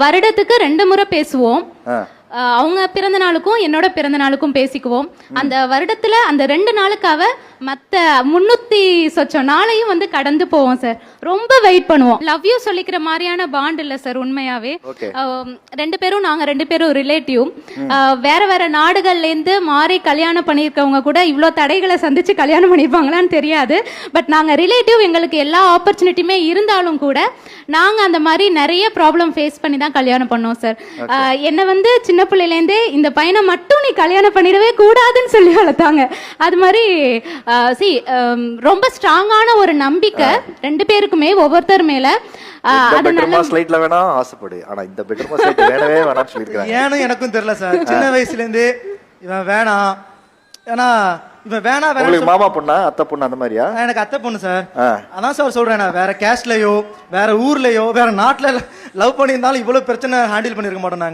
வருடத்துக்கு 2 முறை பேசுவோம். அவங்க பிறந்த நாளுக்கும் என்னோட பிறந்த நாளுக்கும் பேசிக்குவோம். அந்த வருடத்துல அந்த 2 நாளுக்காக மத்த 300 சொச்சம் நாளையும் வந்து கடந்து போவோம் சார். ரொம்ப வெயிட் பண்ணுவோம். லவ் யூ சொல்லிக்கிற மாதிரியான பாண்ட் இல்ல சார் உண்மையாவே. நாங்க 2 பேரும் ரிலேட்டிவ். வேற வேற நாடுகள்ல இருந்து மாறி கல்யாணம் பண்ணிருக்கவங்க கூட இவ்ளோ தடைகளை சந்திச்சு கல்யாணம் பண்ணிருப்பாங்களான்னு தெரியாது. பட் நாங்க ரிலேட்டிவ், எங்களுக்கு எல்லா ஆப்பர்ச்சுனிட்டியுமே இருந்தாலும் கூட நாங்க அந்த மாதிரி நிறைய ப்ராப்ளம் ஃபேஸ் பண்ணி தான் கல்யாணம் பண்ணோம் சார். என்ன வந்து சின்ன பிள்ளையிலேருந்தே இந்த பையனை மட்டும் நீ கல்யாணம் பண்ணிடவே கூடாதுன்னு சொல்லி வளர்த்தாங்க. அது மாதிரி ரொம்ப ஸ்ட்ராங்கான ஒரு நம்பிக்கை 2 பேருக்குமே ஒவ்வொருத்தர் மேல. ஏன்னு எனக்கும் தெரியல சார். சின்ன வயசுல இருந்து இவன் வேணாம், ஏன்னா இவன் வேணாம். மாமா பொண்ணா அத்தை பொண்ணு அந்த மாதிரியா? எனக்கு அத்தை பொண்ணு சார். அதான் சார் சொல்றேன், வேற கேஸ்ட்லயோ வேற ஊர்லயோ வேற நாட்டுல லவ் பண்ணியிருந்தாலும் இவ்வளவு பிரச்சனை ஹேண்டில் பண்ணிருக்க மாட்டோம் நாங்க.